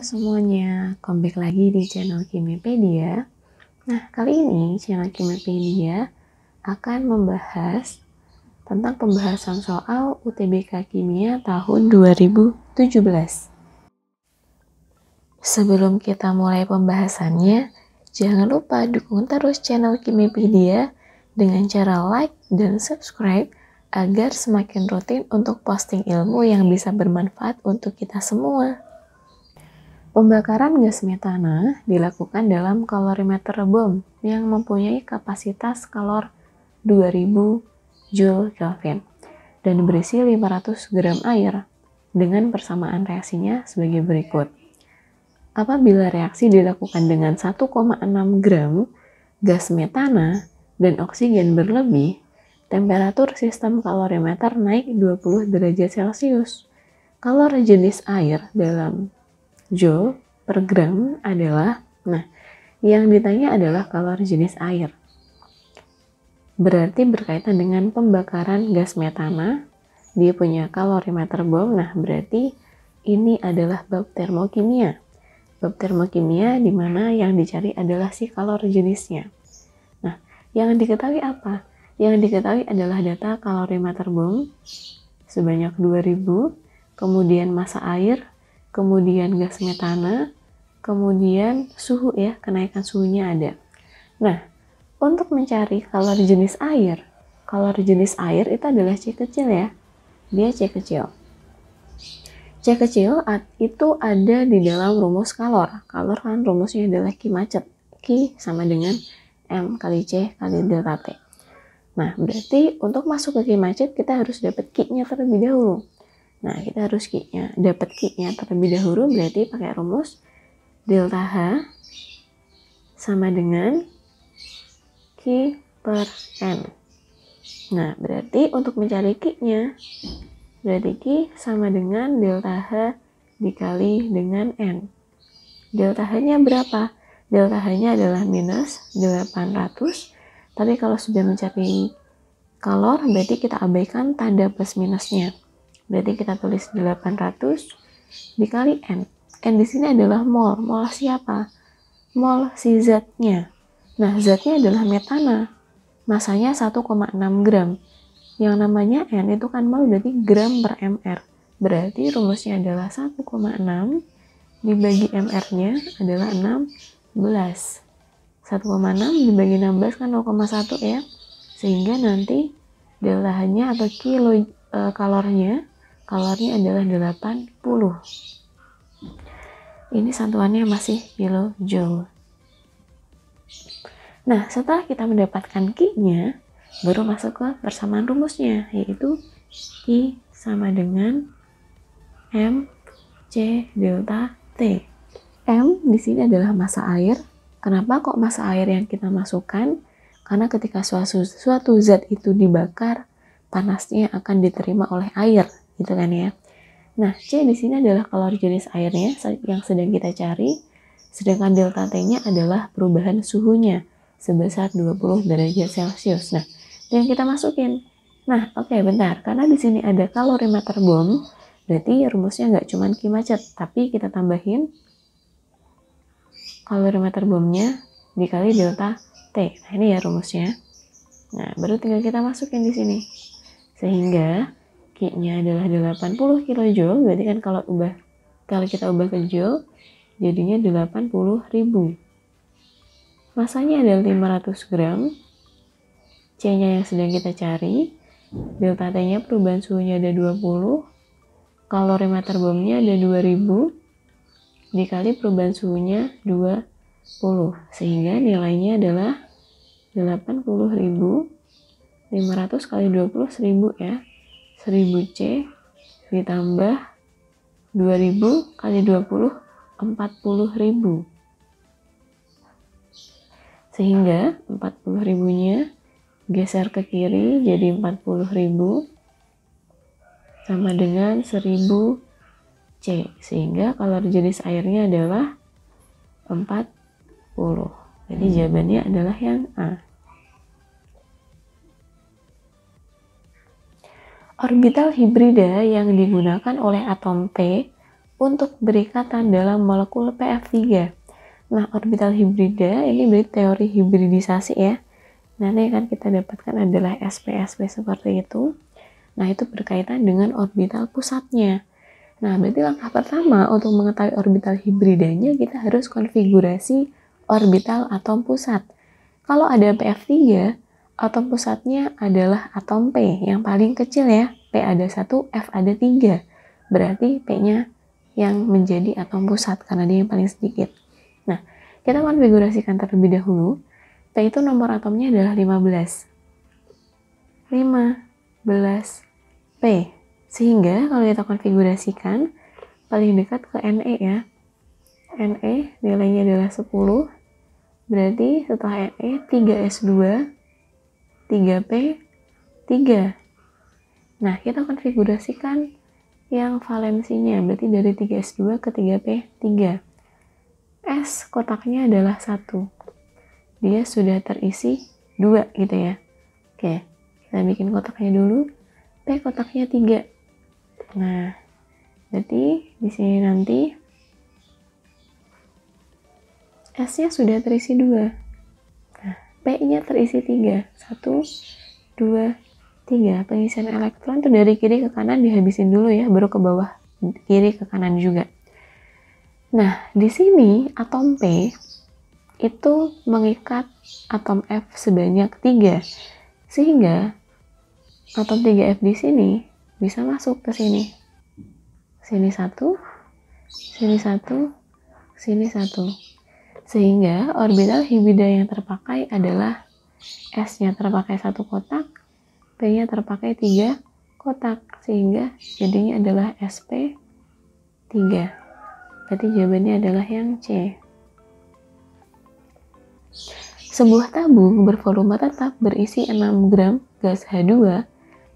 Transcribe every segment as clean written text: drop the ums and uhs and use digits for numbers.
semuanya, comeback lagi di channel Kimipedia. Nah, kali ini channel Kimipedia akan membahas tentang pembahasan soal UTBK Kimia tahun 2017. Sebelum kita mulai pembahasannya, jangan lupa dukung terus channel Kimipedia dengan cara like dan subscribe agar semakin rutin untuk posting ilmu yang bisa bermanfaat untuk kita semua. Pembakaran gas metana dilakukan dalam kalorimeter bom yang mempunyai kapasitas kalor 2000 Joule Kelvin dan berisi 500 gram air dengan persamaan reaksinya sebagai berikut. Apabila reaksi dilakukan dengan 1,6 gram gas metana dan oksigen berlebih, temperatur sistem kalorimeter naik 20 derajat Celcius. Kalor jenis air dalam Joule per gram adalah, yang ditanya adalah kalor jenis air. Berarti berkaitan dengan pembakaran gas metana, dia punya kalorimeter bom, berarti ini adalah bab termokimia. Bab termokimia di mana yang dicari adalah si kalor jenisnya. Yang diketahui apa? Yang diketahui adalah data kalorimeter bom sebanyak 2000, kemudian massa air, kemudian gas metana, kemudian suhu ya, kenaikan suhunya ada. Untuk mencari kalor jenis air itu adalah C kecil ya, dia C kecil. C kecil itu ada di dalam rumus kalor. Kalor kan rumusnya adalah Q macet. Q sama dengan M kali C kali delta T. Berarti untuk masuk ke Q macet kita harus dapat Q-nya terlebih dahulu. Kita harus dapat Q-nya terlebih dahulu, berarti pakai rumus delta H sama dengan Q per N. Berarti untuk mencari Q-nya, berarti Q sama dengan delta H dikali dengan N. Delta H-nya berapa? Delta H-nya adalah minus 800, tapi kalau sudah mencari kalor, berarti kita abaikan tanda plus minusnya. Berarti kita tulis 800 dikali N. N di sini adalah mol. Mol siapa? Mol si zatnya. Zatnya adalah metana. Masanya 1,6 gram. Yang namanya N itu kan mol, berarti gram per mr. Berarti rumusnya adalah 1,6 dibagi mr-nya adalah 16. 1,6 dibagi 16 kan 0,1 ya. Sehingga nanti delta H-nya atau kalornya adalah 80. Ini satuannya masih kilojoule. Setelah kita mendapatkan Q-nya, baru masuk ke persamaan rumusnya, yaitu Q sama dengan M C delta T. M di sini adalah massa air. Kenapa kok massa air yang kita masukkan? Karena ketika suatu zat itu dibakar, panasnya akan diterima oleh air, gitu kan ya. C di sini adalah kalor jenis airnya yang sedang kita cari, sedangkan delta T-nya adalah perubahan suhunya sebesar 20 derajat Celcius. Yang kita masukin. Bentar, karena di sini ada kalorimeter bom, berarti rumusnya nggak cuma Q macet, tapi kita tambahin kalorimeter bomnya dikali delta T. Ini ya rumusnya. Baru tinggal kita masukin di sini. Sehingga Q-nya adalah 80 kJ, berarti kan kalau kita ubah ke Joule, jadinya 80.000. Masanya adalah 500 gram, C-nya yang sedang kita cari, delta T-nya perubahan suhunya ada 20, kalorimeter bomnya ada 2000, dikali perubahan suhunya 20, sehingga nilainya adalah 80.000, 500 kali 20, 1000 ya. 1000 C ditambah 2000 kali 20, 40.000. Sehingga 40.000-nya geser ke kiri jadi 40.000 sama dengan 1000 C. Sehingga kalor jenis airnya adalah 40. Jadi jawabannya adalah yang A. Orbital hibrida yang digunakan oleh atom P untuk berikatan dalam molekul PF3. Nah, orbital hibrida ini berarti teori hibridisasi ya. Nanti yang akan kita dapatkan adalah sp-sp seperti itu. Nah, itu berkaitan dengan orbital pusatnya. Nah, berarti langkah pertama untuk mengetahui orbital hibridanya, kita harus konfigurasi orbital atom pusat. Kalau ada PF3, atom pusatnya adalah atom P yang paling kecil ya. P ada 1, F ada 3. Berarti P-nya yang menjadi atom pusat karena dia yang paling sedikit. Nah, kita konfigurasikan terlebih dahulu. P itu nomor atomnya adalah 15. 15 P. Sehingga kalau kita konfigurasikan paling dekat ke Ne ya. Ne nilainya adalah 10. Berarti setelah Ne 3S2, 3P, 3. Nah, kita konfigurasikan yang valensinya, berarti dari 3S2 ke 3P, 3. S kotaknya adalah 1. Dia sudah terisi 2 gitu ya. Oke, kita bikin kotaknya dulu. P kotaknya 3. Nah, berarti di sini nanti S-nya sudah terisi 2. Nah, P-nya terisi 3. 1, 2, 3. Pengisian elektron itu dari kiri ke kanan dihabisin dulu ya, baru ke bawah, kiri ke kanan juga. Nah, di sini atom P itu mengikat atom F sebanyak 3. Sehingga atom 3F di sini bisa masuk ke sini. Sini 1, sini 1, sini 1. Sehingga orbital hibrida yang terpakai adalah S-nya terpakai 1 kotak, P-nya terpakai 3 kotak. Sehingga jadinya adalah SP3. Berarti jawabannya adalah yang C. Sebuah tabung bervolume tetap berisi 6 gram gas H2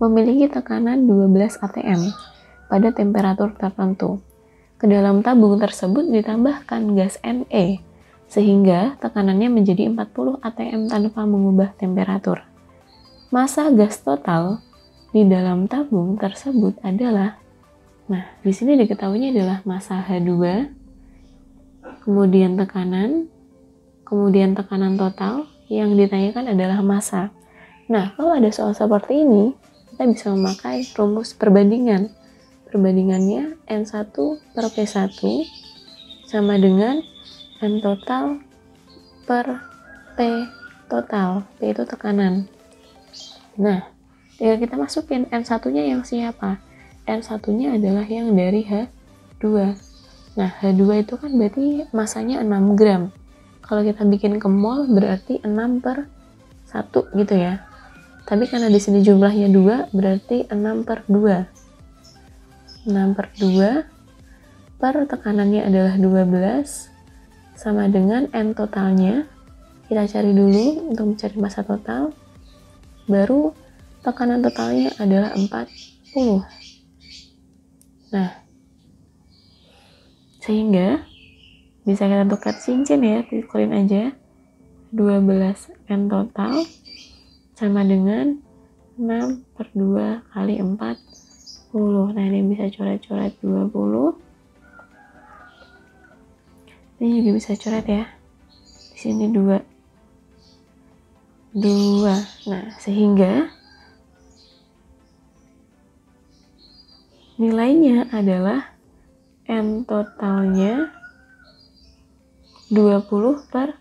memiliki tekanan 12 atm pada temperatur tertentu. Ke dalam tabung tersebut ditambahkan gas Ne, sehingga tekanannya menjadi 40 atm tanpa mengubah temperatur. Massa gas total di dalam tabung tersebut adalah, nah di sini diketahuinya adalah massa H2, kemudian tekanan total, yang ditanyakan adalah massa. Nah, kalau ada soal seperti ini, kita bisa memakai rumus perbandingan. Perbandingannya N1 per P1 sama dengan N total per P total. P itu tekanan. Nah, tinggal kita masukin N1-nya yang siapa? N1-nya adalah yang dari H2. Nah, H2 itu kan berarti masanya 6 gram. Kalau kita bikin ke mol berarti 6 per 1 gitu ya. Tapi karena di sini jumlahnya 2, berarti 6 per 2. 6 per 2 per tekanannya adalah 12 sama dengan N totalnya. Kita cari dulu untuk mencari massa total. Baru tekanan totalnya adalah 40. Nah, sehingga bisa kita tukar cincin ya, tukerin aja. 12 N total sama dengan 6 per 2 kali 40. Nah, ini bisa coret-coret 20. Ini juga bisa coret ya. Di sini 2. Nah, sehingga nilainya adalah N totalnya 20 per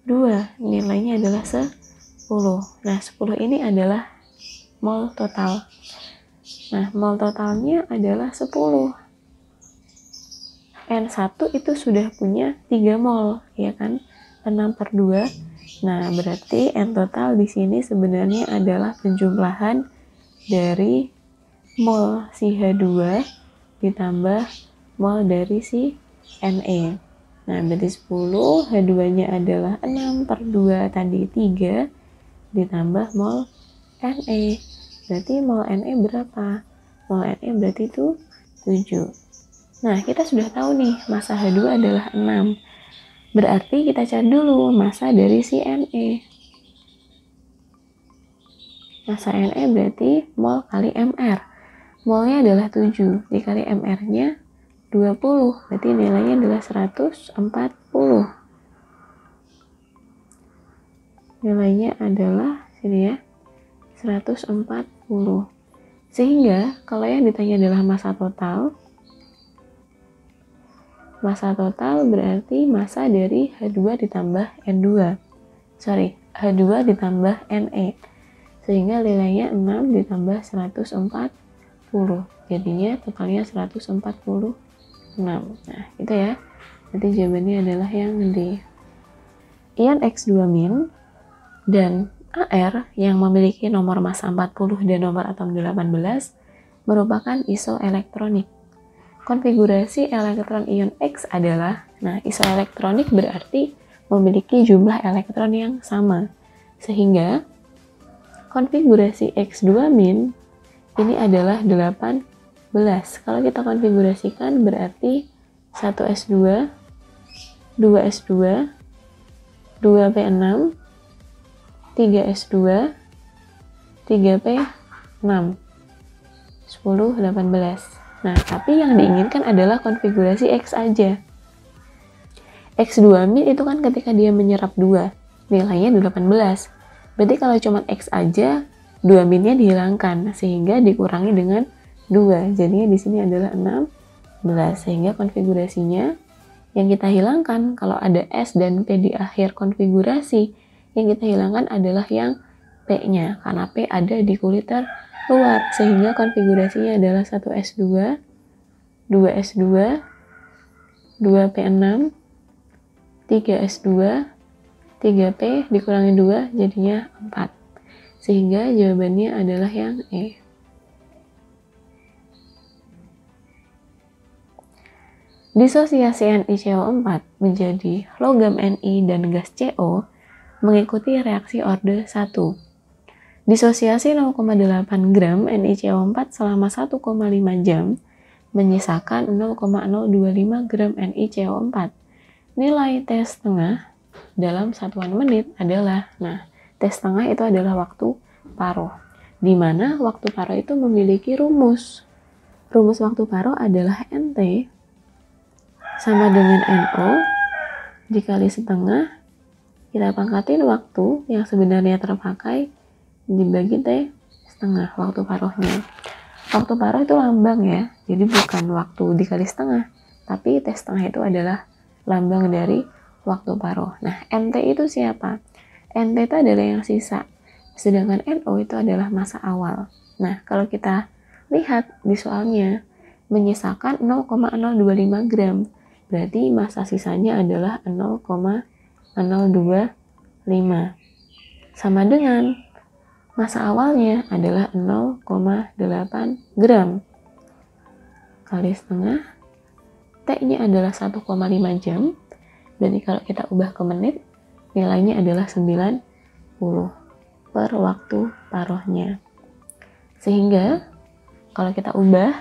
2. Nilainya adalah 10. Nah, 10 ini adalah mol total. Nah, mol totalnya adalah 10. N1 itu sudah punya 3 mol, ya kan? 6 per 2. Nah, berarti N total di sini sebenarnya adalah penjumlahan dari mol si H2 ditambah mol dari si Ne. Nah, berarti 10, H2-nya adalah 6 per 2 tadi 3, ditambah mol Ne. Berarti mol Ne berapa? Mol Ne berarti itu 7. Nah, kita sudah tahu nih, massa H2 adalah 6. Berarti kita cari dulu massa dari si Ne. Massa Ne berarti mol kali Mr. Molnya adalah 7, dikali Mr-nya berarti nilainya adalah 140. Nilainya adalah sini ya, 140. Sehingga kalau yang ditanya adalah massa total berarti massa dari H2 ditambah N2. H2 ditambah Ne. Sehingga nilainya 6 ditambah 140. Jadinya totalnya 146. Nah, itu ya. Nanti jawabannya adalah yang D. Ion X2- dan Ar yang memiliki nomor massa 40 dan nomor atom 18 merupakan isoelektronik. Konfigurasi elektron ion X adalah, isoelektronik berarti memiliki jumlah elektron yang sama. Sehingga konfigurasi X2- ini adalah 18. Kalau kita konfigurasikan berarti 1s2, 2s2, 2p6, 3s2, 3p6, 10, 18. Nah, tapi yang diinginkan adalah konfigurasi X aja. X2- itu kan ketika dia menyerap 2, nilainya 18. Berarti kalau cuma X aja, 2- dihilangkan, sehingga dikurangi dengan 2. Jadinya di sini adalah 16. Sehingga konfigurasinya yang kita hilangkan, kalau ada S dan P di akhir konfigurasi, yang kita hilangkan adalah yang P-nya, karena P ada di kulit terluar. Sehingga konfigurasinya adalah 1s2, 2s2, 2p6, 3s2, 3p dikurangi 2 jadinya 4. Sehingga jawabannya adalah yang E. Disosiasi NiCO4 menjadi logam Ni dan gas CO mengikuti reaksi orde 1. Disosiasi 0,8 gram NiCO4 selama 1,5 jam menyisakan 0,025 gram NiCO4. Nilai T setengah dalam satuan menit adalah, T setengah itu adalah waktu paruh, di mana waktu paruh itu memiliki rumus. Rumus waktu paruh adalah NT sama dengan NO dikali setengah, kita pangkatin waktu yang sebenarnya terpakai dibagi T setengah, waktu paruhnya. Waktu paruh itu lambang ya, jadi bukan waktu dikali setengah, tapi T setengah itu adalah lambang dari waktu paruh. Nah, NT itu siapa? NT itu adalah yang sisa, sedangkan NO itu adalah massa awal. Nah, kalau kita lihat di soalnya, menyisakan 0,025 gram, berarti massa sisanya adalah 0,025. Sama dengan massa awalnya adalah 0,8 gram. Kali setengah, T-nya adalah 1,5 jam. Berarti kalau kita ubah ke menit, nilainya adalah 90 per waktu paruhnya. Sehingga kalau kita ubah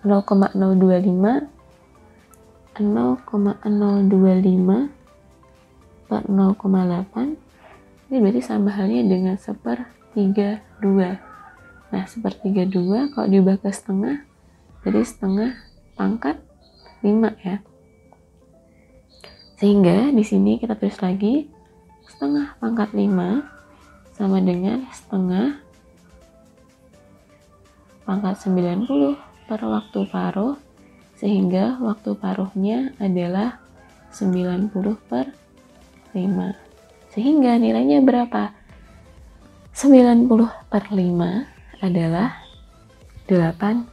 0,025 per 0,8, ini berarti sama halnya dengan 1/32. Nah, 1/32 kalau diubah ke setengah, jadi setengah pangkat 5 ya. Sehingga di sini kita tulis lagi setengah pangkat 5 sama dengan setengah pangkat 90 per waktu paruh, sehingga waktu paruhnya adalah 90 per 5. Sehingga nilainya berapa? 90 per 5 adalah 18.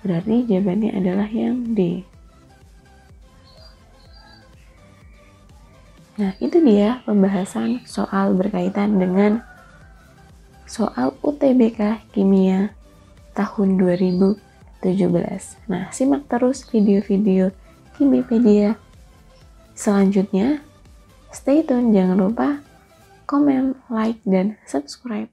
Berarti jawabannya adalah yang D. Nah, itu dia pembahasan soal berkaitan dengan soal UTBK Kimia tahun 2017. Nah, simak terus video-video Kimipedia selanjutnya. Stay tune, jangan lupa komen, like, dan subscribe.